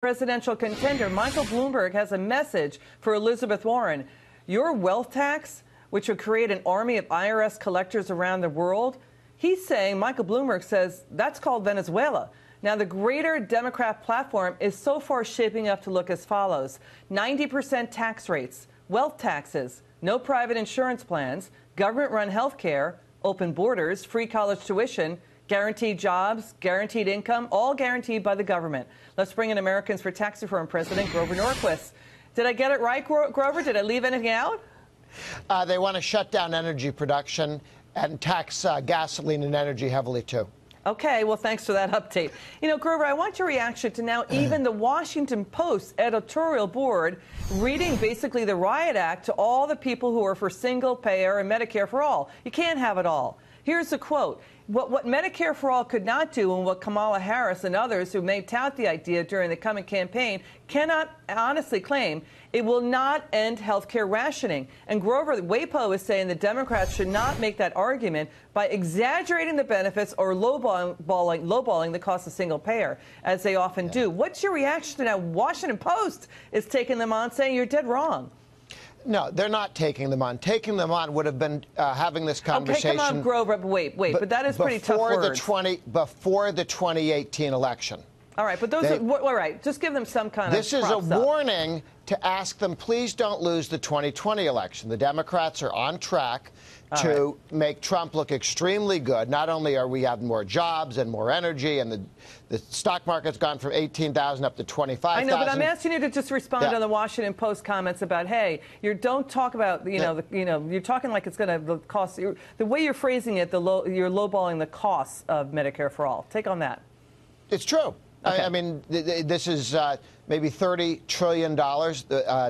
Presidential contender Michael Bloomberg has a message for Elizabeth Warren. Your wealth tax, which would create an army of IRS collectors around the world, he's saying, Michael Bloomberg says, that's called Venezuela. Now, the greater Democrat platform is so far shaping up to look as follows: 90% tax rates, wealth taxes, no private insurance plans, government-run health care, open borders, free college tuition, guaranteed jobs, guaranteed income, all guaranteed by the government. Let's bring in Americans for Tax Reform President Grover Norquist. Did I get it right, Grover? Did I leave anything out? They want to shut down energy production and tax gasoline and energy heavily, too. Okay, well, thanks for that update. You know, Grover, I want your reaction to now even the Washington Post editorial board reading basically the Riot Act to all the people who are for single payer and Medicare for all. You can't have it all. Here's the quote. What Medicare for All could not do, and what Kamala Harris and others who may tout the idea during the coming campaign cannot honestly claim, it will not end health care rationing. And Grover, WAPO is saying the Democrats should not make that argument by exaggerating the benefits or lowballing the cost of single payer, as they often do. What's your reaction to now Washington Post is taking them on, saying you're dead wrong? No, they're not taking them on. Taking them on would have been having this conversation. Okay, come on, Grover. Wait, but that is pretty tough words. Before the 2018 election. All right, but those are, all right, just give them some kind This is a warning to ask them, please don't lose the 2020 election. The Democrats are on track to make Trump look extremely good. Not only are we having more jobs and more energy, and the stock market's gone from 18,000 up to 25,000. I know, but I'm asking you to just respond on the Washington Post comments about, hey, you don't talk about, you're talking like it's going to cost you. The way you're phrasing it, you're lowballing the costs of Medicare for All. Take on that. It's true. Okay. I mean, this is maybe $30 trillion,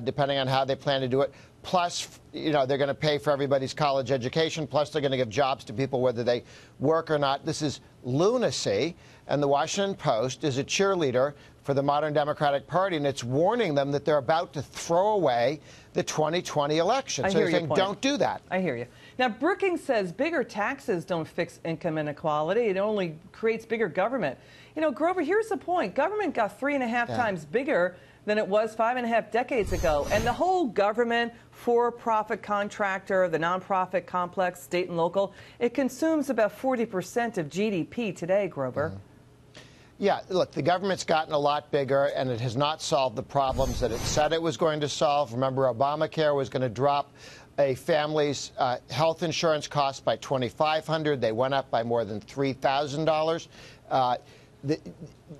depending on how they plan to do it. Plus, they're going to pay for everybody's college education. Plus, they're going to give jobs to people whether they work or not. This is lunacy. And the Washington Post is a cheerleader for the modern Democratic Party, and it's warning them that they're about to throw away the 2020 election. So they're saying, don't do that. I hear you. Now, Brookings says bigger taxes don't fix income inequality. It only creates bigger government. You know, Grover, here's the point. Government got 3.5 times bigger than it was 5.5 decades ago. And the whole government, for-profit contractor, the nonprofit complex, state and local, it consumes about 40% of GDP today, Grover. Yeah, look, the government's gotten a lot bigger, and it has not solved the problems that it said it was going to solve. Remember, Obamacare was going to drop a family's health insurance costs by $2,500. They went up by more than $3,000.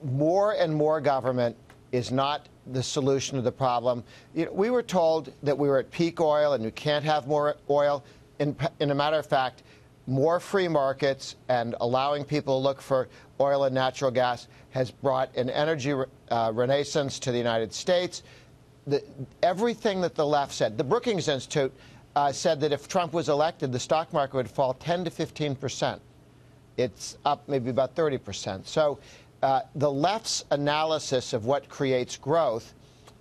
More and more government is not the solution to the problem. We were told that we were at peak oil and you can't have more oil. In a matter of fact, more free markets and allowing people to look for oil and natural gas has brought an energy renaissance to the United States. Everything that the left said, the Brookings Institute said that if Trump was elected, the stock market would fall 10 to 15%. It's up maybe about 30%. So the left's analysis of what creates growth,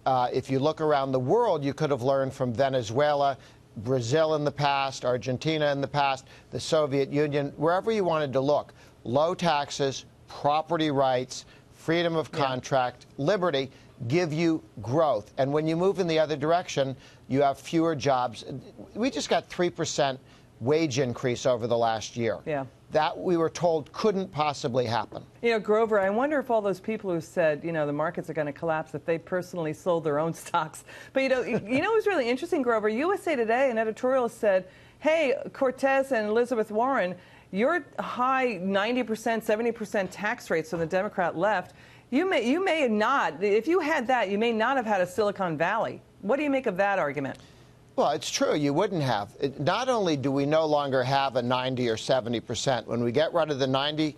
if you look around the world, you could have learned from Venezuela, Brazil in the past, Argentina in the past, the Soviet Union, wherever you wanted to look. Low taxes, property rights, freedom of contract, liberty give you growth. And when you move in the other direction, you have fewer jobs. We just got 3% wage increase over the last year. Yeah. That we were told couldn't possibly happen. You know, Grover, I wonder if all those people who said, the markets are going to collapse, if they personally sold their own stocks. But, it was really interesting, Grover. USA Today, an editorial said, hey, Cortez and Elizabeth Warren, your high 90%, 70% tax rates on the Democrat left, you may not, if you had that, you may not have had a Silicon Valley. What do you make of that argument? Well, it's true. You wouldn't have. Not only do we no longer have a 90 or 70%, when we get rid of the 90%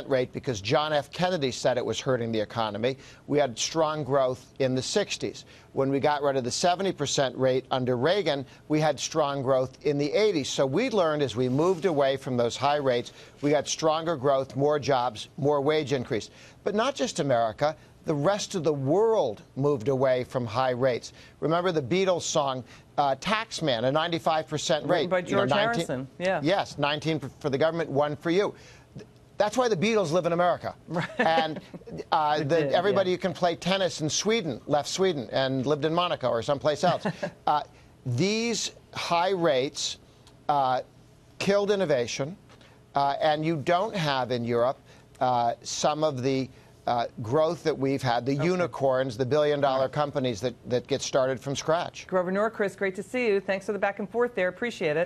rate because John F. Kennedy said it was hurting the economy, we had strong growth in the 60s. When we got rid of the 70% rate under Reagan, we had strong growth in the 80s. So we learned as we moved away from those high rates, we got stronger growth, more jobs, more wage increase. But not just America. The rest of the world moved away from high rates. Remember the Beatles song, Taxman, a 95% rate. Written by George Harrison. Yeah. Yes, 19 for the government, 1 for you. That's why the Beatles live in America. And everybody who can play tennis in Sweden left Sweden and lived in Monaco or someplace else. These high rates killed innovation, and you don't have in Europe some of the growth that we've had, the unicorns, the billion-dollar companies that get started from scratch. Grover Norquist, great to see you. Thanks for the back and forth there. Appreciate it.